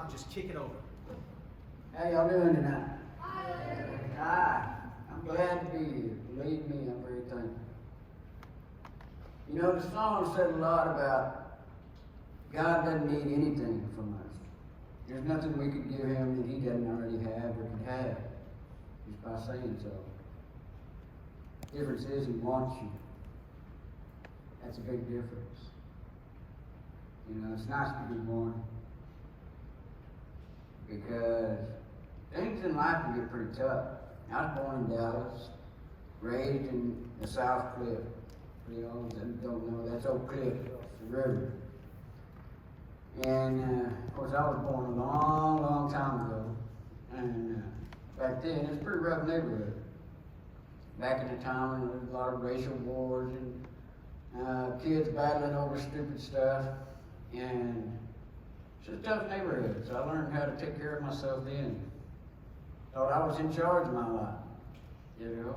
and just kick it over. How y'all doing tonight? Hi. I'm glad to be here. Believe me, I'm very thankful. You know, the song said a lot about God doesn't need anything from us. There's nothing we could give him that he doesn't already have or can have, just by saying so. The difference is he wants you. That's a big difference. You know, it's nice to be wanted. Because things in life can get pretty tough. I was born in Dallas, raised in the South Cliff. For you all that don't know, that's Oak Cliff, the river. And of course, I was born a long, long time ago. And back then, it was a pretty rough neighborhood. Back in the time when there was a lot of racial wars and kids battling over stupid stuff. And it's a tough neighborhood, so I learned how to take care of myself then. Thought I was in charge of my life, you know.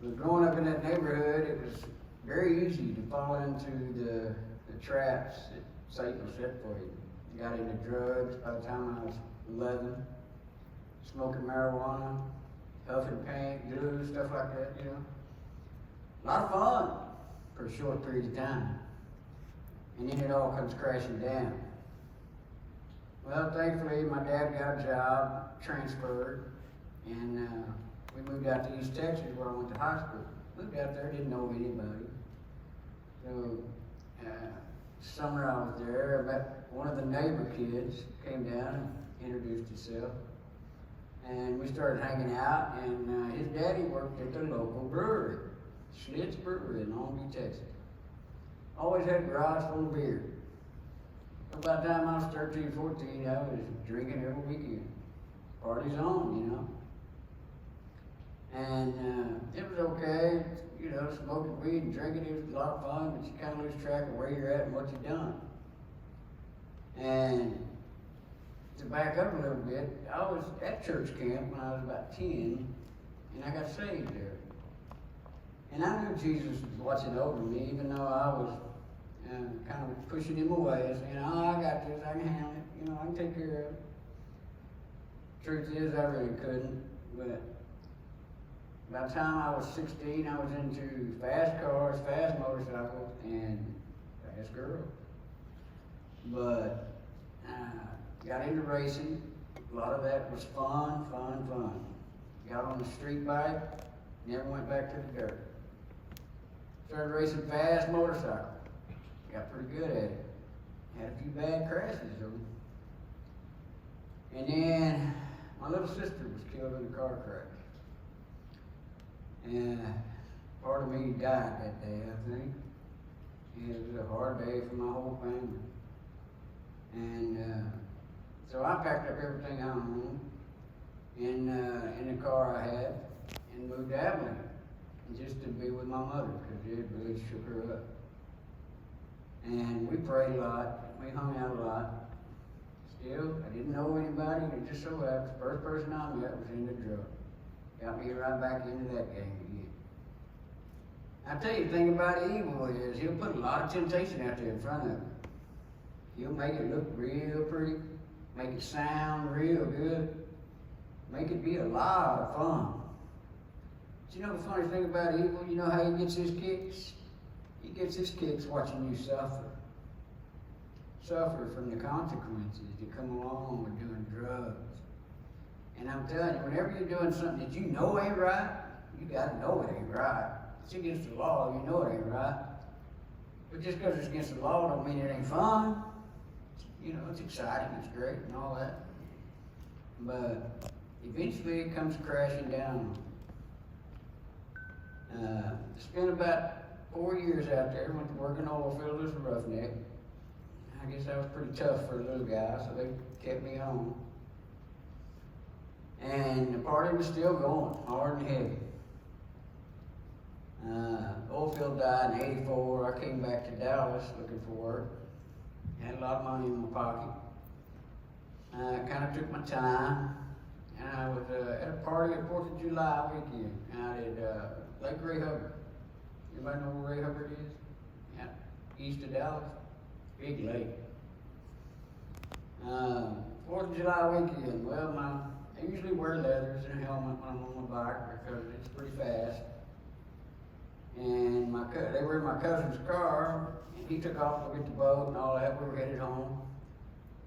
But growing up in that neighborhood, it was very easy to fall into the traps that Satan will set for you. Got into drugs by the time I was 11, smoking marijuana, huffing paint, glue, stuff like that, you know. A lot of fun for a short period of time. And then it all comes crashing down. Well, thankfully, my dad got a job, transferred, and we moved out to East Texas where I went to high school. Moved out there, didn't know anybody. So, summer I was there, I met one of the neighbor kids, came down and introduced himself. And we started hanging out, and his daddy worked at the local brewery, Schlitz Brewery in Longview, Texas. Always had a garage full of beer. By the time I was 13, 14, I was drinking every weekend. Parties on, you know. And it was okay, you know, smoking weed and drinking, it was a lot of fun, but you kind of lose track of where you're at and what you've done. And to back up a little bit, I was at church camp when I was about 10, and I got saved there. And I knew Jesus was watching over me, even though I was kind of pushing him away, saying, oh, I got this, I can handle it, you know, I can take care of it. Truth is, I really couldn't, but by the time I was 16, I was into fast cars, fast motorcycles, and fast girls. But got into racing. A lot of that was fun. Got on the street bike, never went back to the dirt. Started racing fast motorcycles. Got pretty good at it. Had a few bad crashes though. And then my little sister was killed in a car crash. And part of me died that day, I think. And it was a hard day for my whole family. And so I packed up everything I owned in the car I had and moved to Abilene, just to be with my mother, because it really shook her up. And we prayed a lot, we hung out a lot. Still, I didn't know anybody, and it just so happened the first person I met was into drugs. Got me right back into that game again. I tell you, the thing about evil is he'll put a lot of temptation out there in front of you. He'll make it look real pretty, make it sound real good, make it be a lot of fun. But you know the funny thing about evil, you know how he gets his kicks? He gets his kicks watching you suffer. Suffer from the consequences that come along with doing drugs. And I'm telling you, whenever you're doing something that you know ain't right, you gotta know it ain't right. It's against the law, you know it ain't right. But just because it's against the law don't mean it ain't fun. You know, it's exciting, it's great and all that. But eventually it comes crashing down. Spent about 4 years out there, went to work in oil field as a roughneck. I guess I was pretty tough for a little guy, so they kept me on. And the party was still going, hard and heavy. Oilfield died in '84. I came back to Dallas looking for work. Had a lot of money in my pocket. Kind of took my time. And I was at a party at 4th of July weekend out at Lake Ray Hubbard. Anybody know where Ray Hubbard is? Yeah, east of Dallas. Big lake. 4th of July weekend, well, I usually wear leathers and a helmet when I'm on my bike because it's pretty fast. And they were in my cousin's car, and he took off to get the boat and all that. We were headed home.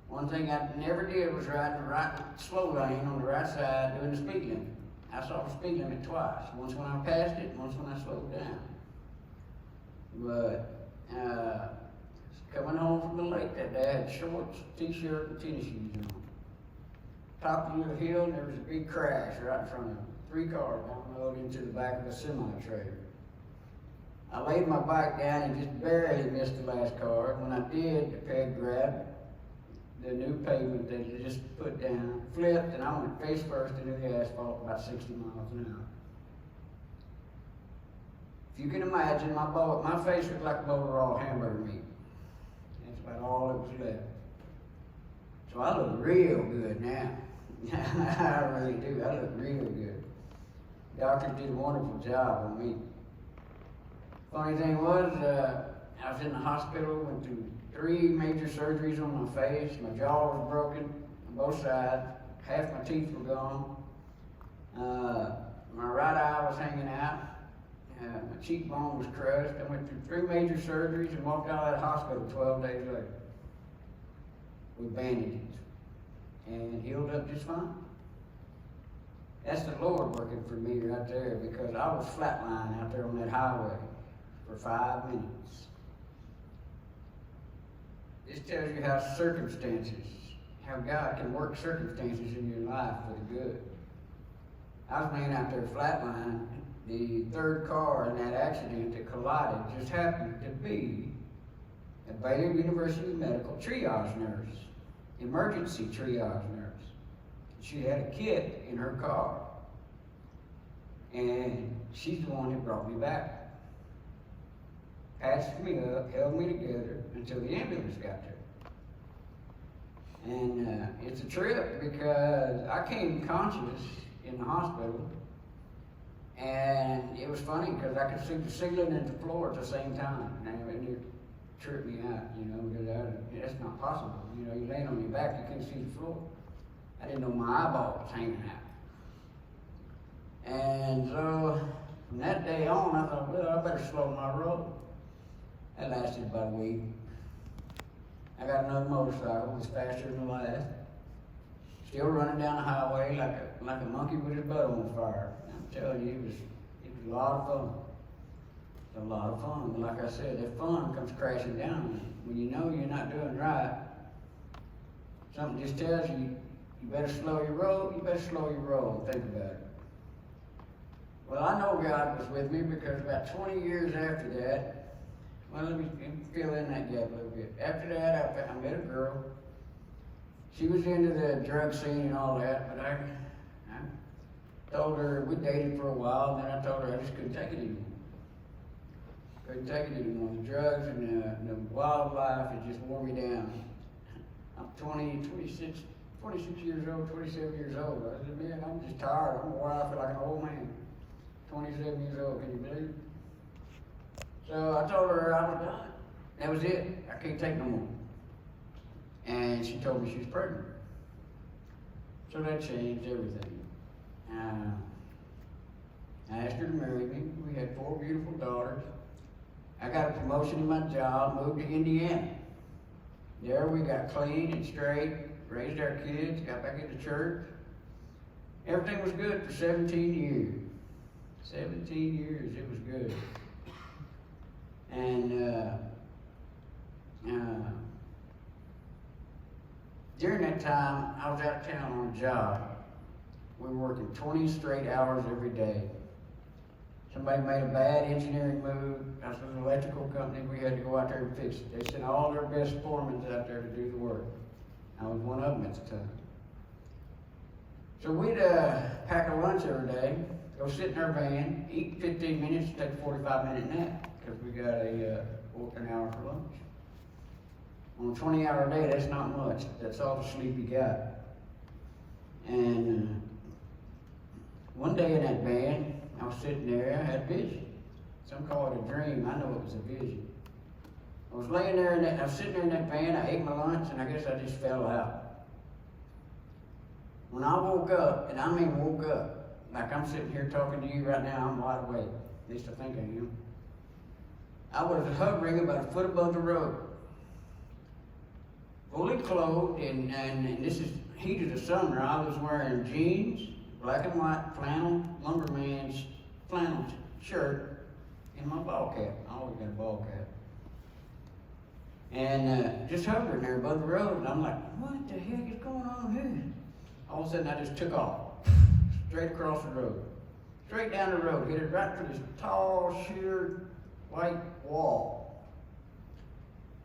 One thing I never did was ride the right slow lane on the right side doing the speed limit. I saw the speed limit twice. Once when I passed it, once when I slowed down. But coming home from the lake that day, I had shorts, t-shirt, and tennis shoes on. Top of the little hill, and there was a big crash right in front of me. 3 cars down the road into the back of a semi-trailer. I laid my bike down and just barely missed the last car. When I did, the peg grabbed the new pavement that they just put down, flipped, and I went face first into the asphalt about 60 miles an hour. If you can imagine, my face looked like a bowl of raw hamburger meat. That's about all that was left. So I look real good now. I really do. I look real good. Doctors did a wonderful job on me. Funny thing was, I was in the hospital, went through 3 major surgeries on my face. My jaw was broken on both sides. Half my teeth were gone. My right eye was hanging out. My cheekbone was crushed. I went through 3 major surgeries and walked out of that hospital 12 days later with bandages and healed up just fine. That's the Lord working for me right there, because I was flatlined out there on that highway for 5 minutes. This tells you how God can work circumstances in your life for the good. I was laying out there flatlined. The 3rd car in that accident that collided just happened to be a Baylor University Medical triage nurse, emergency triage nurse. She had a kid in her car, and she's the one that brought me back. Patched me up, held me together until the ambulance got there. And it's a trip because I came conscious in the hospital, and it was funny because I could see the ceiling and the floor at the same time, and it tripped me out, because that's not possible. You're laying on your back, you couldn't see the floor. I didn't know my eyeball was hanging out. And so from that day on, I thought, well, I better slow my roll. That lasted about a week. I got another motorcycle, it was faster than the last. Still running down the highway like a monkey with his butt on fire. I'm telling you, it was a lot of fun. It was a lot of fun. And like I said, that fun comes crashing down when you know you're not doing right. Something just tells you, you better slow your roll, you better slow your roll, and think about it. Well, I know God was with me because about 20 years after that, well, let me fill in that gap a little bit. After that, I met a girl. She was into the drug scene and all that, but I told her, we dated for a while, and then I told her I just couldn't take it anymore. Couldn't take it anymore. The drugs and the wildlife, it just wore me down. I'm 26 years old, 27 years old. I said, man, I'm just tired. I'm wore out. I feel like an old man. 27 years old, can you believe it? So I told her I was done. That was it. I can't take no more. And she told me she was pregnant. So that changed everything. I asked her to marry me. We had 4 beautiful daughters. I got a promotion in my job, moved to Indiana. There we got clean and straight, raised our kids, got back into church. Everything was good for 17 years. 17 years, it was good. And during that time, I was out of town on a job. We were working 20 straight hours every day. Somebody made a bad engineering move. I was with an electrical company. We had to go out there and fix it. They sent all their best foremen out there to do the work. I was one of them at the time. So we'd pack a lunch every day, go sit in our van, eat 15 minutes, take a 45-minute nap, because we got an hour for lunch. On a 20-hour day, that's not much. That's all the sleep you got. And one day in that van, I was sitting there, I had a vision. Some call it a dream, I know it was a vision. I was laying there, I was sitting there in that van, I ate my lunch, and I guess I just fell out. When I woke up, and I mean woke up, like I'm sitting here talking to you right now, I'm wide awake. At least I think I am. I was hovering about a foot above the road, fully clothed, and this is heat of the summer. I was wearing jeans, black and white flannel, lumberman's flannel shirt, and my ball cap. I always got a ball cap. And just hovering there above the road, and I'm like, what the heck is going on here? All of a sudden, I just took off, straight across the road, straight down the road, headed right for this tall, sheer, white wall.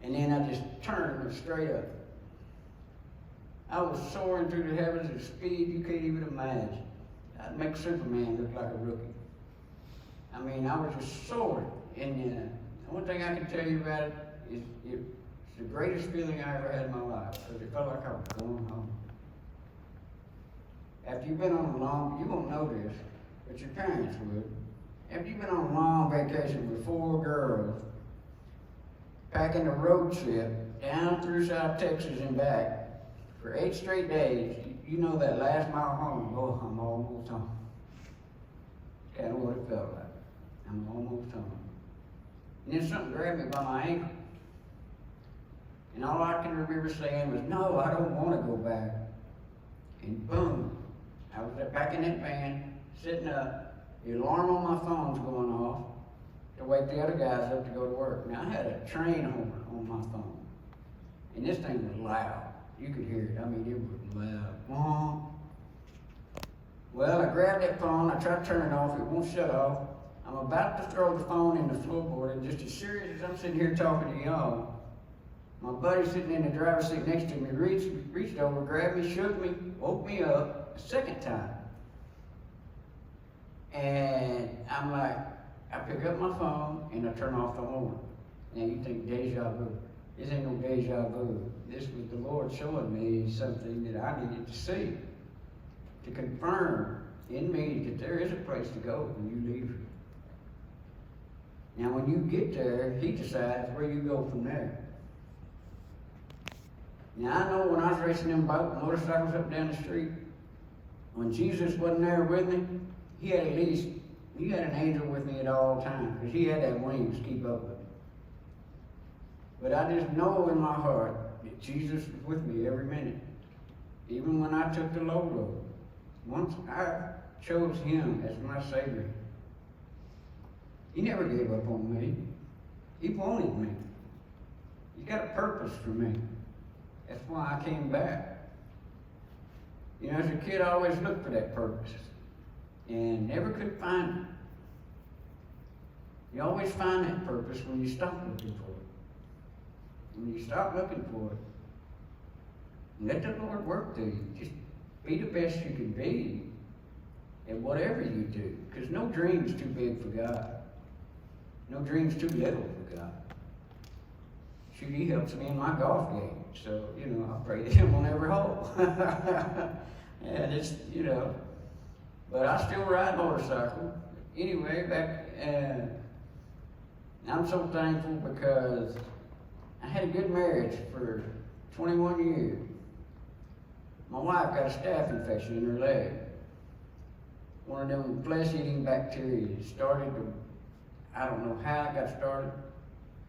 And then I just turned and went straight up. I was soaring through the heavens at a speed you can't even imagine. I'd make Superman look like a rookie. I mean, I was just soaring. And the one thing I can tell you about it is it's the greatest feeling I ever had in my life, because it felt like I was going home. After you've been on a long, you won't know this, but your parents would. After you've been on a long vacation with 4 girls, packing a road trip down through South Texas and back for 8 straight days, you know that last mile home, oh, I'm almost home. Kind of what it felt like. I'm almost home. And then something grabbed me by my ankle. And all I can remember saying was, no, I don't want to go back. And boom, I was back in that van, sitting up, the alarm on my phone's going off to wake the other guys up to go to work. Now, I had a train horn on my phone, and this thing was loud. You could hear it. I mean, it was loud. Well, I grabbed that phone, I tried to turn it off, it won't shut off. I'm about to throw the phone in the floorboard, and just as serious as I'm sitting here talking to y'all, my buddy sitting in the driver's seat next to me reached over, grabbed me, shook me, woke me up a second time. And I'm like, I pick up my phone and I turn off the horn. Now you think deja vu. This ain't no deja vu. This was the Lord showing me something that I needed to see, to confirm in me that there is a place to go when you leave here. Now when you get there, He decides where you go from there. Now I know when I was racing them motorcycles up down the street, when Jesus wasn't there with me, He had an angel with me at all times, because He had that wings to keep up with me. But I just know in my heart that Jesus was with me every minute, even when I took the low road. Once I chose Him as my Savior, He never gave up on me. He wanted me. He's got a purpose for me. That's why I came back. You know, as a kid, I always looked for that purpose and never could find it. You always find that purpose when you stop looking for it. When you stop looking for it, let the Lord work through you. Just be the best you can be at whatever you do, because no dream's too big for God. No dream's too little for God. Shoot, He helps me in my golf game. So, you know, I pray that Him on every hole. And it's, you know, but I still ride motorcycle. Anyway, I'm so thankful because I had a good marriage for 21 years. My wife got a staph infection in her leg. One of them flesh-eating bacteria started to, I don't know how it got started.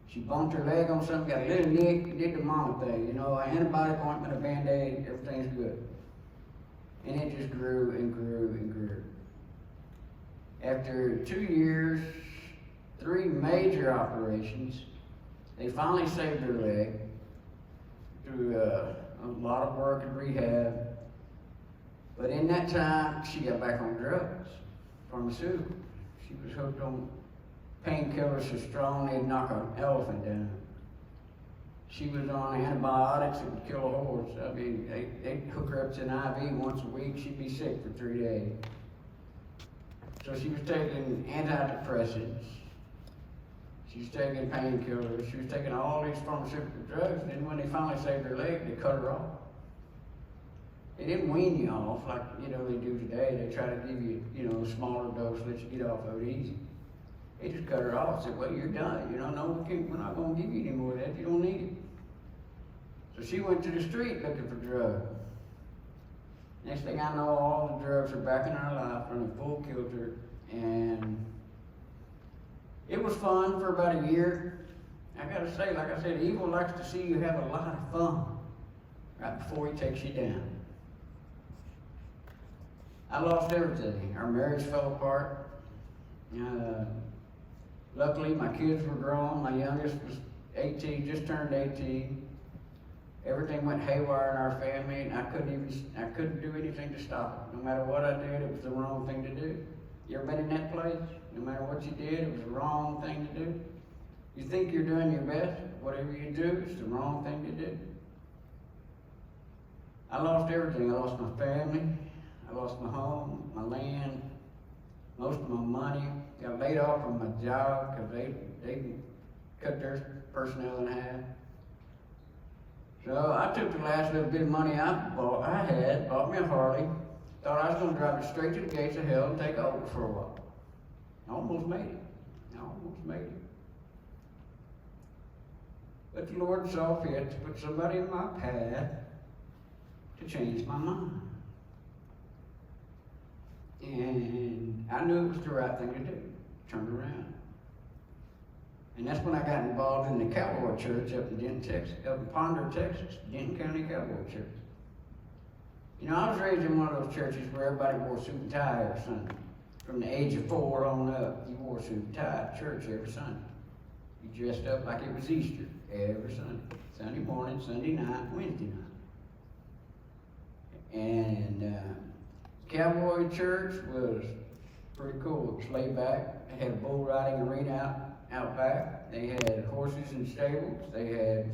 She bumped her leg on something, got a little nick, did the mama thing, you know, an antibiotic ointment, a Band-Aid, everything's good. And it just grew and grew and grew. After 2 years, 3 major operations, they finally saved her leg through a lot of work and rehab. But in that time, she got back on drugs, pharmaceuticals. She was hooked on painkillers so strong they'd knock an elephant down. She was on antibiotics that would kill a horse. I mean, they'd hook her up to an IV once a week. She'd be sick for 3 days. So she was taking antidepressants. She was taking painkillers. She was taking all these pharmaceutical drugs. And then when they finally saved her leg, they cut her off. They didn't wean you off like, you know, they do today. They try to give you, you know, a smaller dose, let you get off of it easy. They just cut her off and said, well, you're done. You know, no, we're not going to give you any more of that. You don't need it. So she went to the street looking for drugs. Next thing I know, all the drugs are back in our life, running full kilter, and it was fun for about a year. I gotta say, like I said, evil likes to see you have a lot of fun right before he takes you down. I lost everything. Our marriage fell apart. Luckily, my kids were grown. My youngest was 18, just turned 18. Everything went haywire in our family, and I couldn't do anything to stop it. No matter what I did, it was the wrong thing to do. You ever been in that place? No matter what you did, it was the wrong thing to do. You think you're doing your best, whatever you do, it's the wrong thing to do. I lost everything. I lost my family. I lost my home, my land, most of my money. Got laid off from my job because they cut their personnel in half. So I took the last little bit of money bought me a Harley, thought I was going to drive it straight to the gates of hell and take over for a while. I almost made it. But the Lord saw fit to put somebody in my path to change my mind. And I knew it was the right thing to do, turn around. And that's when I got involved in the Cowboy Church up in Ponder, Texas, Denton County Cowboy Church. You know, I was raised in one of those churches where everybody wore a suit and tie every Sunday. From the age of 4 on up, you wore a suit and tie at church every Sunday. You dressed up like it was Easter every Sunday. Sunday morning, Sunday night, Wednesday night. And Cowboy Church was pretty cool. It was laid back. They had a bull riding arena out back. They had horses in stables. They had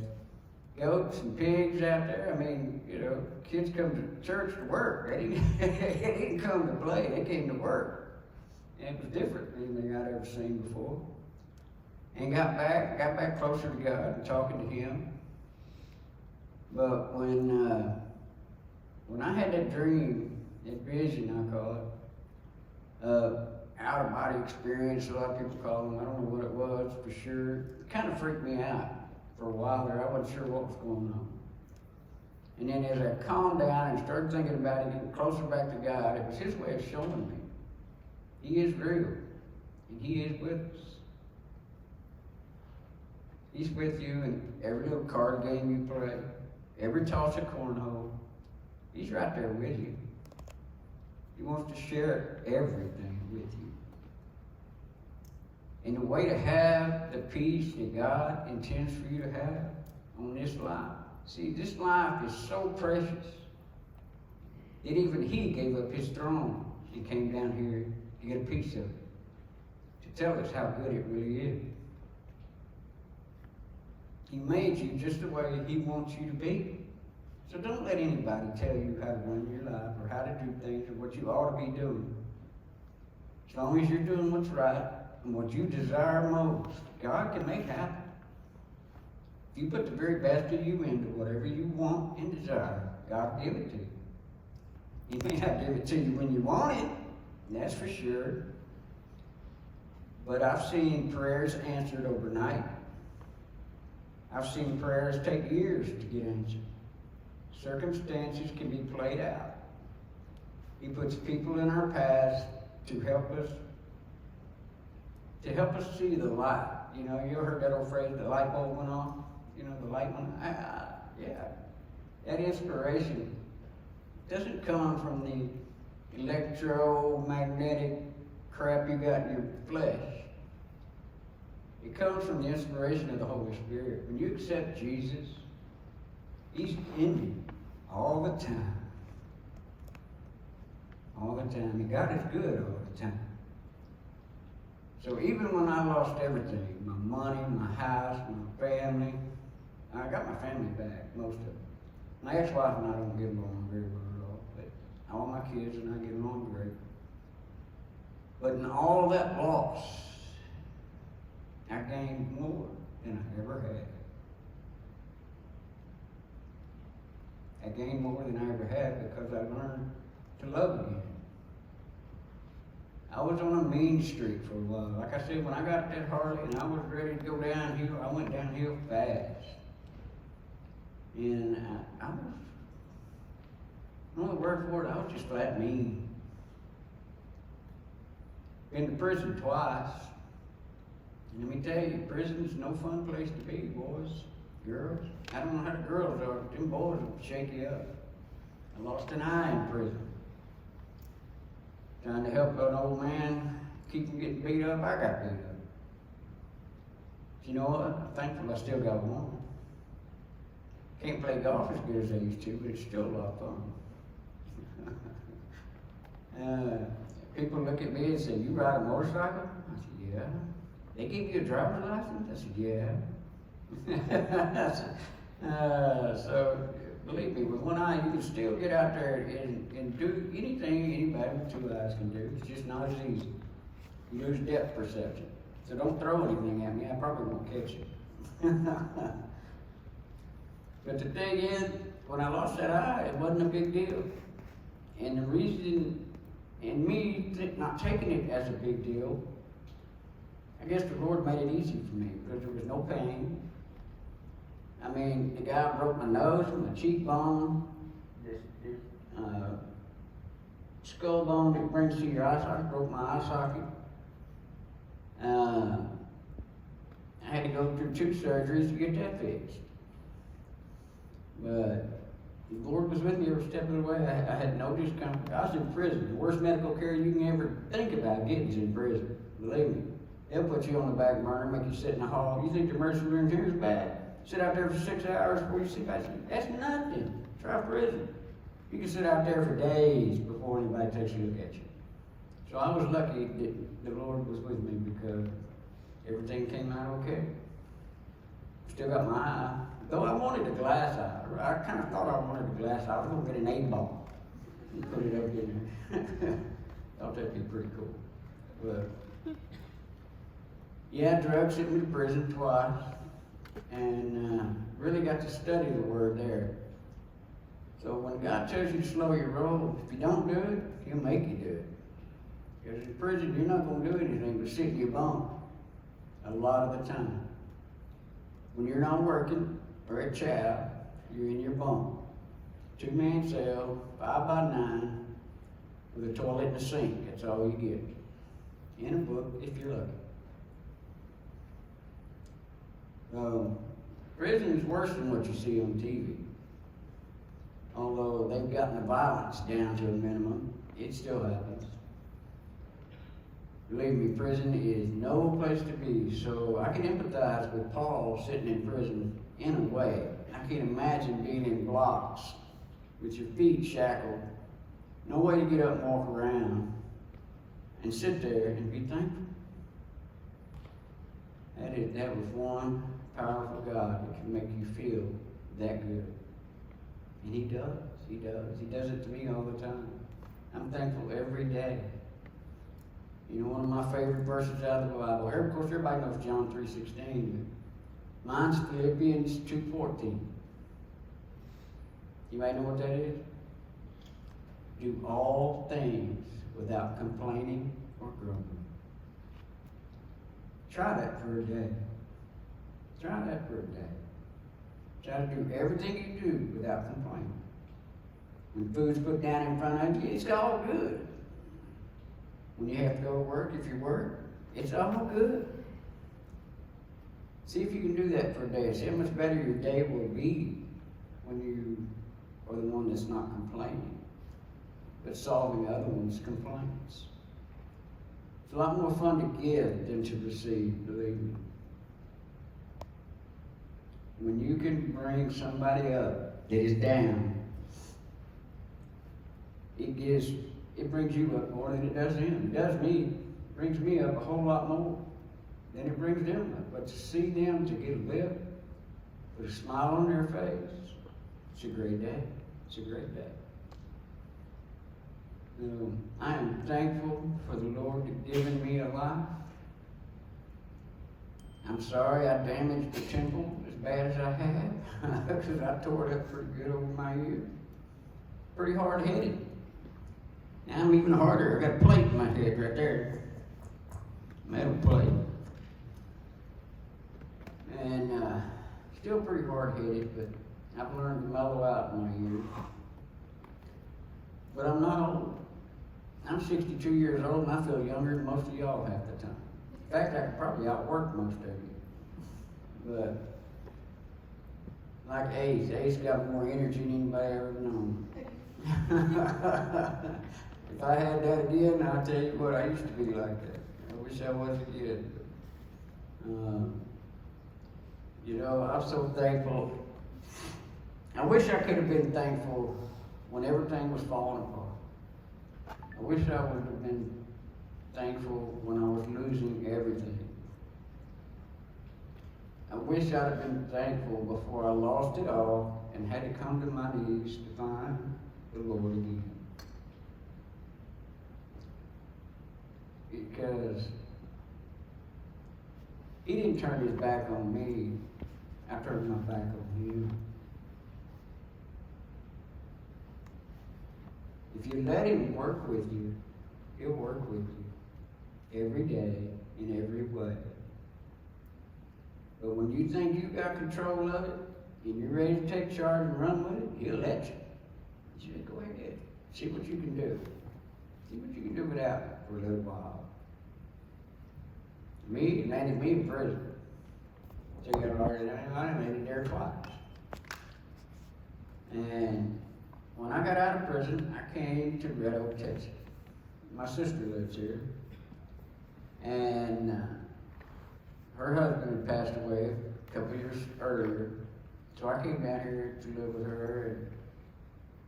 goats and pigs out there. I mean, you know, kids come to church to work. They didn't come to play. They came to work. And it was different than anything I'd ever seen before. And got back closer to God and talking to Him. But when I had that dream, that vision, I call it, out-of-body experience, a lot of people call them. I don't know what it was for sure. It kind of freaked me out for a while there. I wasn't sure what was going on. And then as I calmed down and started thinking about it, getting closer back to God, it was His way of showing me He is real, and He is with us. He's with you in every little card game you play, every toss of cornhole. He's right there with you. He wants to share everything with you. And the way to have the peace that God intends for you to have on this life. See, this life is so precious that even He gave up His throne and came down here to get a piece of it, to tell us how good it really is. He made you just the way He wants you to be. So don't let anybody tell you how to run your life or how to do things or what you ought to be doing. As long as you're doing what's right and what you desire most, God can make happen. If you put the very best of you into whatever you want and desire, God will give it to you. He may not give it to you when you want it, that's for sure. But I've seen prayers answered overnight. I've seen prayers take years to get answered. Circumstances can be played out. He puts people in our paths to help us see the light. You know, you ever heard that old phrase, the light bulb went off? You know, the light went off? Yeah. That inspiration doesn't come from the electromagnetic crap you got in your flesh. It comes from the inspiration of the Holy Spirit. When you accept Jesus, He's in you all the time. All the time. And God is good all the time. So even when I lost everything, my money, my house, my family, I got my family back, most of it. My ex-wife and I don't get along very well at all, but all my kids and I get along great. But in all that loss, I gained more than I ever had. I gained more than I ever had because I learned to love again. I was on a mean streak for a while. Like I said, when I got that Harley and I was ready to go downhill, I went downhill fast. And I was Another word for it, I was just flat mean. Been to prison twice. And let me tell you, prison's no fun place to be, boys, girls. I don't know how the girls are, but them boys will shake you up. I lost an eye in prison. Trying to help an old man keep from getting beat up, I got beat up. But you know what? I'm thankful I still got one. Can't play golf as good as I used to, but it's still a lot of fun. People look at me and say, "You ride a motorcycle?" I said, "Yeah." "They give you a driver's license?" I said, "Yeah." So believe me, with one eye you can still get out there and do anything anybody with two eyes can do. It's just not as easy. You lose depth perception. So don't throw anything at me, I probably won't catch it. But the thing is, when I lost that eye, it wasn't a big deal. And the reason, and me not taking it as a big deal, I guess the Lord made it easy for me because there was no pain. I mean, the guy broke my nose, my cheekbone, this skull bone that brings to your eye socket, broke my eye socket. I had to go through 2 surgeries to get that fixed. But the Lord was with me every step of the way. I had no discomfort. I was in prison. The worst medical care you can ever think about getting is in prison. Believe me. They'll put you on the back burner, make you sit in the hall. You think the emergency room here is bad? Sit out there for 6 hours before you see patients. That's nothing. Try prison. You can sit out there for days before anybody takes a look at you. So I was lucky that the Lord was with me because everything came out okay. Still got my eye. Though I wanted a glass eye. I kind of thought I wanted a glass eye. I was going to get an 8-ball and put it up in there. Thought that'd be pretty cool. But yeah, drugs sent me to prison twice. And really got to study the word there. So when God tells you to slow your roll, if you don't do it, He'll make you do it. Because in prison, you're not going to do anything but sit in your bunk a lot of the time. When you're not working or at chow, you're in your bunk. 2-man cell, 5 by 9, with a toilet and a sink. That's all you get. In a book, if you're lucky. Prison is worse than what you see on TV. Although they've gotten the violence down to a minimum, it still happens. Believe me, prison is no place to be. So I can empathize with Paul sitting in prison in a way. I can't imagine being in blocks with your feet shackled, no way to get up and walk around, and sit there and be thankful. That was one powerful God that can make you feel that good. And He does. He does. He does it to me all the time. I'm thankful every day. You know, one of my favorite verses out of the Bible. Of course, everybody knows John 3:16, but mine's Philippians 2:14. You might know what that is? Do all things without complaining or grumbling. Try that for a day. Try that for a day. Try to do everything you do without complaining. When food's put down in front of you, it's all good. When you have to go to work, if you work, it's all good. See if you can do that for a day. See how much better your day will be when you are the one that's not complaining, but solving other one's complaints. It's a lot more fun to give than to receive, believe me. When you can bring somebody up that is down, it brings you up more than it does them. It does me. It brings me up a whole lot more than it brings them up. But to see them to get a lift, put a smile on their face, it's a great day. It's a great day. I am thankful for the Lord giving me a life. I'm sorry I damaged the temple as bad as I have, because I tore it up pretty good over my ear. Pretty hard-headed. Now I'm even harder. I got a plate in my head right there. Metal plate. And still pretty hard-headed, but I've learned to mellow out in my ears. But I'm not old. I'm 62 years old and I feel younger than most of y'all half the time. In fact, I could probably outwork most of you. But, like Ace got more energy than anybody ever known. If I had that again, I'll tell you what, I used to be like that. I wish I was again. You know, I'm so thankful. I wish I could have been thankful when everything was falling apart. I wish I would have been thankful when I was losing everything. I wish I'd have been thankful before I lost it all and had to come to my knees to find the Lord again. Because He didn't turn His back on me, I turned my back on Him. If you let Him work with you, He'll work with you every day in every way. But when you think you got control of it and you're ready to take charge and run with it, He'll let you. You just go ahead, see what you can do. See what you can do without it for a little while. Me, it landed me in prison. So you got already, I landed there twice. And when I got out of prison, I came to Red Oak, Texas. My sister lives here. And her husband had passed away a couple years earlier. So I came down here to live with her.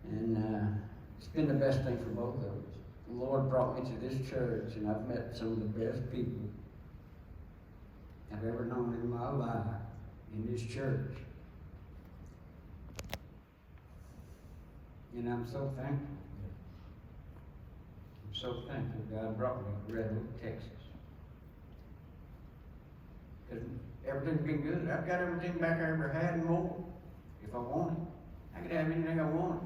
And it's been the best thing for both of us. The Lord brought me to this church, and I've met some of the best people I've ever known in my life in this church. And I'm so thankful. I'm so thankful God brought me to Red Oak, Texas. Because everything's been good. I've got everything back I ever had and more. If I want it, I could have anything I want.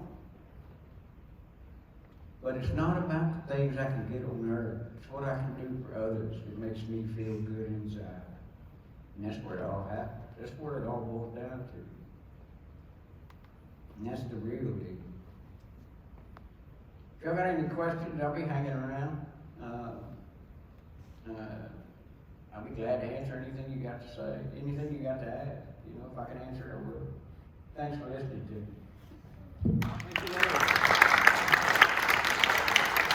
But it's not about the things I can get on earth. It's what I can do for others that makes me feel good inside. And that's where it all happens. That's where it all boils down to. And that's the real deal. If y'all got any questions, I'll be hanging around. I'll be glad to answer anything you got to say, anything you got to ask. You know, if I can answer it, I will. Thanks for listening to me. Thank you, Lord.